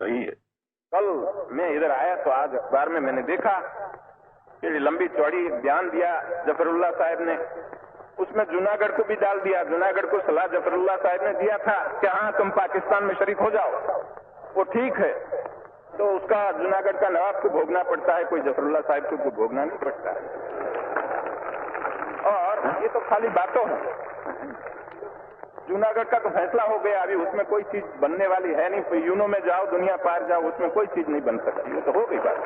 सही है। कल मैं इधर आया तो आज अखबार में मैंने देखा कि लंबी चौड़ी बयान दिया जफरुल्लाह साहब ने, उसमें जूनागढ़ को भी डाल दिया। जूनागढ़ को सलाह जफरुल्लाह साहब ने दिया था कि हाँ तुम पाकिस्तान में शरीक हो जाओ, वो ठीक है, तो उसका जूनागढ़ का नवाब को भोगना पड़ता है, कोई जफरुल्लाह साहब को भोगना नहीं पड़ता है। और ये तो खाली बातों है। जूनागढ़ का तो फैसला हो गया, अभी उसमें कोई चीज बनने वाली है नहीं। यूनो में जाओ, दुनिया पार जाओ, उसमें कोई चीज नहीं बन सकती, वो तो हो गई बात।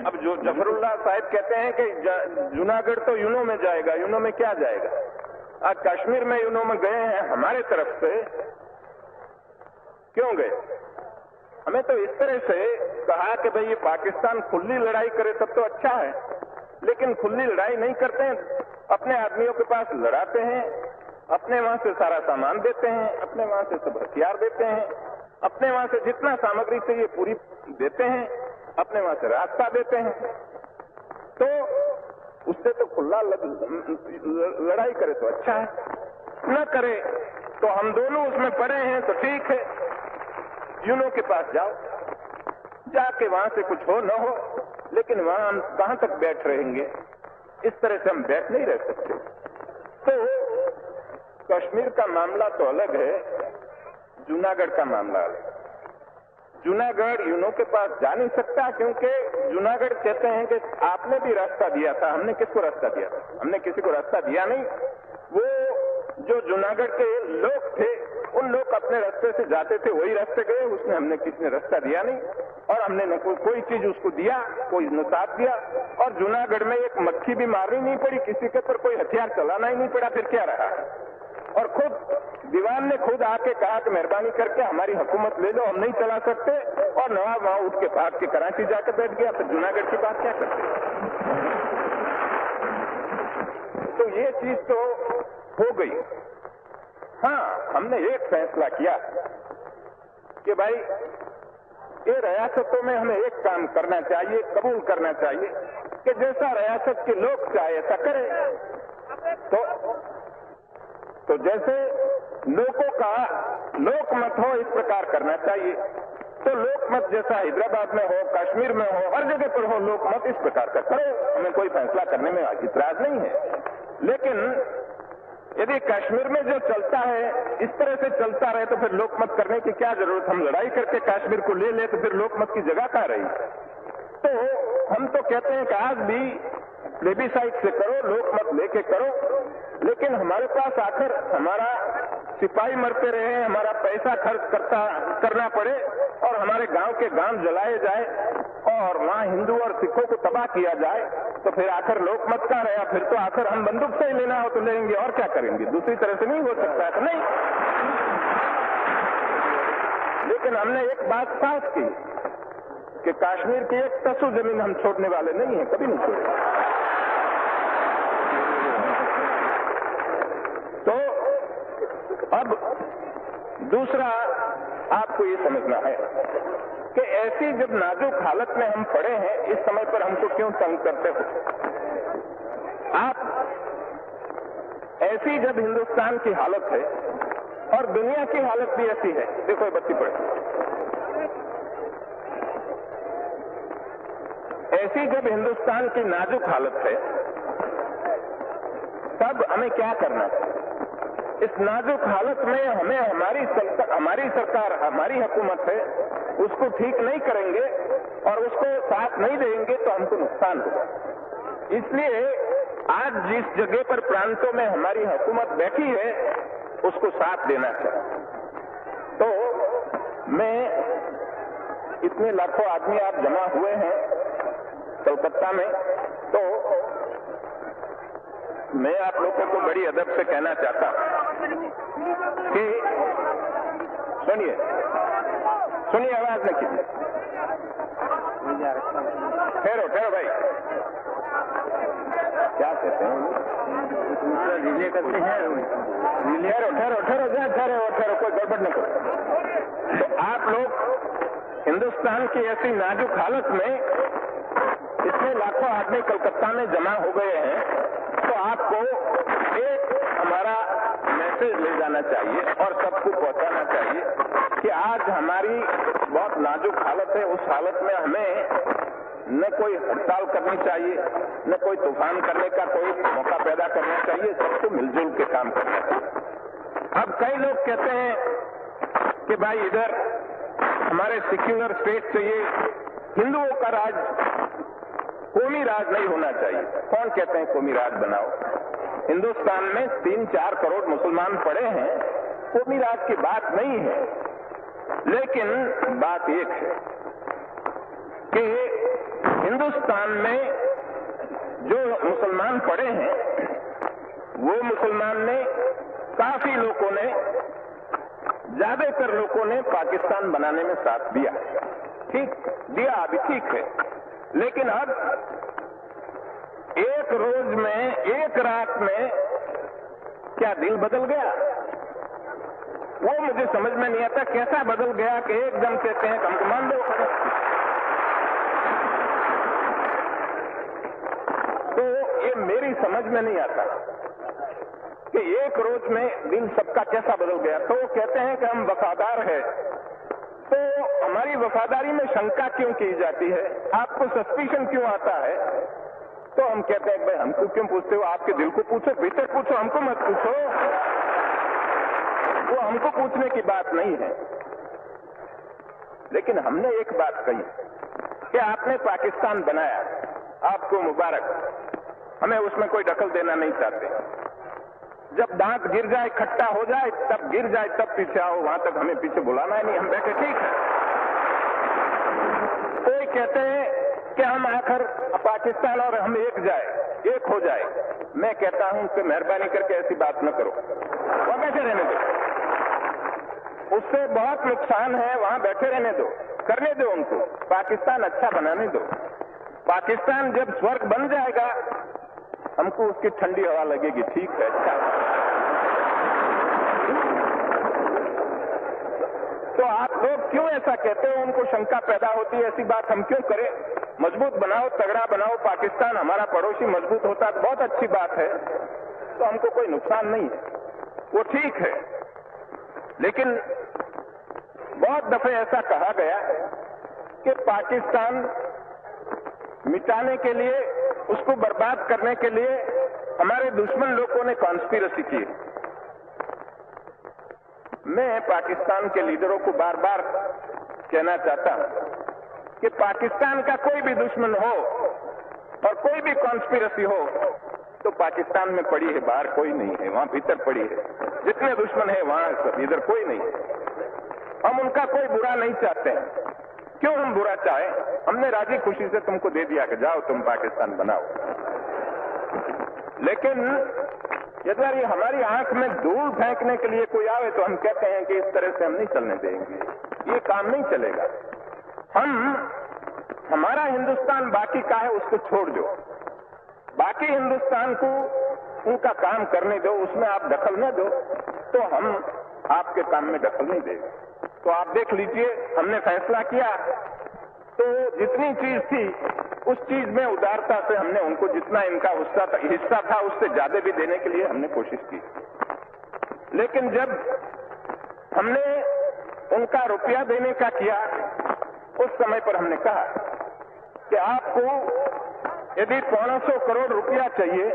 अब जो जफरुल्लाह साहब कहते हैं कि जूनागढ़ तो यूनो में जाएगा, यूनो में क्या जाएगा? आज कश्मीर में यूनो में गए हैं हमारे तरफ से, क्यों गए? हमें तो इस तरह से कहा कि भाई ये पाकिस्तान खुली लड़ाई करे तब तो अच्छा है, लेकिन खुली लड़ाई नहीं करते हैं, अपने आदमियों के पास लड़ाते हैं, अपने वहां से सारा सामान देते हैं, अपने वहां से सब हथियार देते हैं, अपने वहां से जितना सामग्री चाहिए पूरी देते हैं, अपने वहां से रास्ता देते हैं। तो उससे तो खुला लड़ाई करे तो अच्छा है, न करे तो हम दोनों उसमें पड़े हैं तो ठीक है। यूनो के पास जाओ, जाके वहां से कुछ हो न हो, लेकिन वहां हम कहां तक बैठ रहेंगे? इस तरह से हम बैठ नहीं रह सकते। तो कश्मीर का मामला तो अलग है, जूनागढ़ का मामला अलग है। जूनागढ़ यूनो के पास जा नहीं सकता, क्योंकि जूनागढ़ कहते हैं कि आपने भी रास्ता दिया था। हमने किसको रास्ता दिया था? हमने किसी को रास्ता दिया नहीं। वो जो जूनागढ़ के लोग थे, उन लोग अपने रास्ते से जाते थे, वही रास्ते गए, उसमें हमने किसी ने रास्ता दिया नहीं, और हमने न कोई चीज उसको दिया, कोई न साथ दिया। और जूनागढ़ में एक मक्खी भी मारनी नहीं पड़ी, किसी के ऊपर कोई हथियार चलाना ही नहीं पड़ा, फिर क्या रहा? और खुद दीवान ने खुद आके कहा कि मेहरबानी करके हमारी हुकूमत ले लो, हम नहीं चला सकते, और नवाब वहां उठ के भाग के कराची जाकर बैठ गया। फिर जूनागढ़ की बात क्या करते? तो ये चीज तो हो गई। हाँ, हमने एक फैसला किया कि भाई ये रियासतों में हमें एक काम करना चाहिए, कबूल करना चाहिए कि जैसा रियासत के लोग चाहे ऐसा करें। तो जैसे लोगों का लोकमत हो, इस प्रकार करना चाहिए। तो लोकमत जैसा हैदराबाद में हो, कश्मीर में हो, हर जगह पर हो लोकमत, इस प्रकार का करो। हमें कोई फैसला करने में इतराज नहीं है। लेकिन यदि कश्मीर में जो चलता है इस तरह से चलता रहे तो फिर लोकमत करने की क्या जरूरत? हम लड़ाई करके कश्मीर को ले ले तो फिर लोकमत की जगह कहाँ रही? तो हम तो कहते हैं कि आज भी प्लेबिसाइट से करो, लोकमत लेके करो, लेकिन हमारे पास आकर हमारा सिपाही मरते रहे, हमारा पैसा खर्च करना पड़े, और हमारे गांव के गांव जलाए जाए, और वहां हिंदू और सिखों को तबाह किया जाए, तो फिर आखिर लोकमत का रहा? फिर तो आखिर हम बंदूक से ही लेना हो तो लेंगे, और क्या करेंगे? दूसरी तरह से नहीं हो सकता है। तो नहीं, लेकिन हमने एक बात साफ की कि कश्मीर की एक तसु जमीन हम छोड़ने वाले नहीं है, कभी नहीं छोड़ेंगे। तो अब दूसरा आपको ये समझना है कि ऐसी जब नाजुक हालत में हम पड़े हैं, इस समय पर हमको क्यों तंग करते हो आप? ऐसी जब हिंदुस्तान की हालत है और दुनिया की हालत भी ऐसी है, देखो ये बत्ती पड़े, ऐसी जब हिंदुस्तान की नाजुक हालत है, तब हमें क्या करना चाहिए? इस नाजुक हालत में हमें हमारी सरकार, हमारी हुकूमत है, उसको ठीक नहीं करेंगे और उसको साथ नहीं देंगे तो हमको नुकसान होगा। इसलिए आज जिस जगह पर प्रांतों में हमारी हुकूमत बैठी है, उसको साथ देना चाहिए। तो मैं, इतने लाखों आदमी आप जमा हुए हैं कलकत्ता में, तो मैं आप लोगों को बड़ी अदब से कहना चाहता हूं कि सुनिए, आवाज न कीजिए, ठहरो भाई, क्या कहते हैं? रिले करते हैं। ठहरो, कोई गड़बड़ न करो। तो आप लोग हिंदुस्तान की ऐसी नाजुक हालत में इतने लाखों आदमी कलकत्ता में जमा हो गए हैं, तो आपको एक हमारा मैसेज ले जाना चाहिए और सबको पहुंचाना चाहिए कि आज हमारी बहुत नाजुक हालत है। उस हालत में हमें न कोई हड़ताल करनी चाहिए, न कोई तूफान करने का कोई मौका पैदा करना चाहिए, सबको मिलजुल के काम करना चाहिए। अब कई लोग कहते हैं कि भाई इधर हमारे सेक्युलर स्टेट चाहिए, हिंदुओं का राज, कौमी राज नहीं होना चाहिए। कौन कहते हैं कौमी राज बनाओ? हिंदुस्तान में 3-4 करोड़ मुसलमान पड़े हैं, कौमी राज की बात नहीं है। लेकिन बात एक है कि हिंदुस्तान में जो मुसलमान पड़े हैं, वो मुसलमान ने, काफी लोगों ने, ज्यादातर लोगों ने पाकिस्तान बनाने में साथ दिया। ठीक दिया, अभी ठीक है। लेकिन अब एक रोज में, एक रात में क्या दिल बदल गया? वो मुझे समझ में नहीं आता कैसा बदल गया कि एकदम कहते हैं हमको मान दो। तो ये मेरी समझ में नहीं आता कि एक रोज में दिल सबका कैसा बदल गया। तो कहते हैं कि हम वफादार हैं, तो हमारी वफादारी में शंका क्यों की जाती है? आपको सस्पिशन क्यों आता है? तो हम कहते हैं भाई हमको क्यों पूछते हो? आपके दिल को पूछो, भीतर पूछो, हमको मत पूछो। वो हमको पूछने की बात नहीं है। लेकिन हमने एक बात कही कि आपने पाकिस्तान बनाया, आपको मुबारक, हमें उसमें कोई दखल देना नहीं चाहते। जब दांत गिर जाए, खट्टा हो जाए, तब गिर जाए, तब पीछे आओ, वहां तक हमें पीछे बुलाना है नहीं, हम बैठे ठीक है। कोई कहते हैं कि हम आखिर पाकिस्तान और हम एक हो जाए। मैं कहता हूं कि मेहरबानी करके ऐसी बात न करो, वहां बैठे रहने दो। उससे बहुत नुकसान है, वहां बैठे रहने दो, करने दो उनको, पाकिस्तान अच्छा बनाने दो। पाकिस्तान जब स्वर्ग बन जाएगा, हमको उसकी ठंडी हवा लगेगी, ठीक है, अच्छा। तो आप लोग क्यों ऐसा कहते हो? उनको शंका पैदा होती है, ऐसी बात हम क्यों करें? मजबूत बनाओ, तगड़ा बनाओ पाकिस्तान, हमारा पड़ोसी मजबूत होता है तो बहुत अच्छी बात है, तो हमको कोई नुकसान नहीं है, वो ठीक है। लेकिन बहुत दफे ऐसा कहा गया कि पाकिस्तान मिटाने के लिए, उसको बर्बाद करने के लिए हमारे दुश्मन लोगों ने कॉन्स्पिरेसी की। मैं पाकिस्तान के लीडरों को बार बार कहना चाहता हूं कि पाकिस्तान का कोई भी दुश्मन हो और कोई भी कॉन्स्पिरेसी हो तो पाकिस्तान में पड़ी है, बाहर कोई नहीं है, वहां भीतर पड़ी है। जितने दुश्मन है वहां इधर कोई नहीं है। हम उनका कोई बुरा नहीं चाहते हैं। क्यों हम बुरा चाहें? हमने राजी खुशी से तुमको दे दिया कि जाओ तुम पाकिस्तान बनाओ। लेकिन यदि हमारी आंख में धूल फेंकने के लिए कोई आवे तो हम कहते हैं कि इस तरह से हम नहीं चलने देंगे, ये काम नहीं चलेगा। हमारा हिंदुस्तान बाकी का है, उसको छोड़ दो, बाकी हिंदुस्तान को उनका काम करने दो, उसमें आप दखल न दो, तो हम आपके काम में दखल नहीं देंगे। तो आप देख लीजिए, हमने फैसला किया तो जितनी चीज थी उस चीज में उदारता से हमने उनको जितना इनका हिस्सा था उससे ज्यादा भी देने के लिए हमने कोशिश की। लेकिन जब हमने उनका रुपया देने का किया, उस समय पर हमने कहा कि आपको यदि 500 करोड़ रुपया चाहिए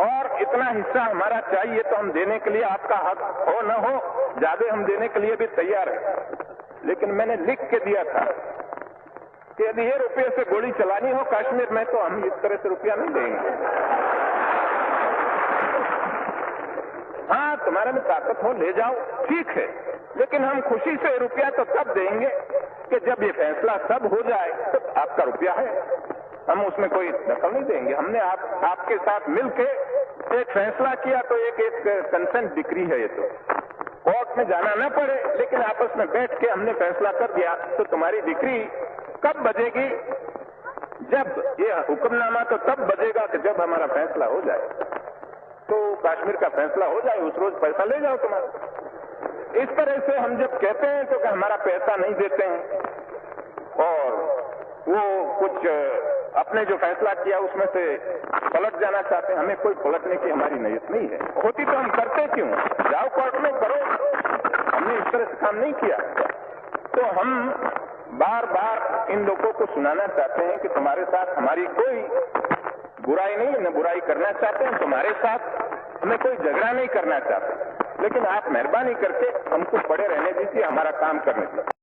और इतना हिस्सा हमारा चाहिए तो हम देने के लिए, आपका हक हो न हो, ज्यादा हम देने के लिए भी तैयार है। लेकिन मैंने लिख के दिया था कि यदि ये रुपये से गोली चलानी हो कश्मीर में तो हम इस तरह से रुपया नहीं देंगे। हाँ, तुम्हारे में ताकत हो ले जाओ, ठीक है, लेकिन हम खुशी से रुपया तो तब देंगे कि जब ये फैसला सब हो जाए तो आपका रुपया है, हम उसमें कोई दखल नहीं देंगे। हमने आपके साथ मिलके एक फैसला किया तो एक कंसेंट डिक्री है, ये तो कोर्ट में जाना न पड़े, लेकिन आपस में बैठ के हमने फैसला कर दिया। तो तुम्हारी डिक्री कब बजेगी? जब ये हुक्मनामा तो तब बजेगा कि जब हमारा फैसला हो जाए, तो कश्मीर का फैसला हो जाए, उस रोज पैसा ले जाओ तुम्हारा। इस तरह से हम जब कहते हैं तो कि हमारा पैसा नहीं देते हैं और वो कुछ अपने जो फैसला किया उसमें से पलट जाना चाहते हैं। हमें कोई पलटने की हमारी नीयत नहीं है। होती तो हम करते क्यों? जाओ कोर्ट में करो। हमने इस तरह से काम नहीं किया। तो हम बार बार इन लोगों को सुनाना चाहते हैं कि तुम्हारे साथ हमारी कोई बुराई नहीं, न बुराई करना चाहते हैं तुम्हारे साथ, हमें कोई झगड़ा नहीं करना चाहते, लेकिन आप मेहरबानी करके हमको पड़े रहने दीजिए, हमारा काम करने दीजिए।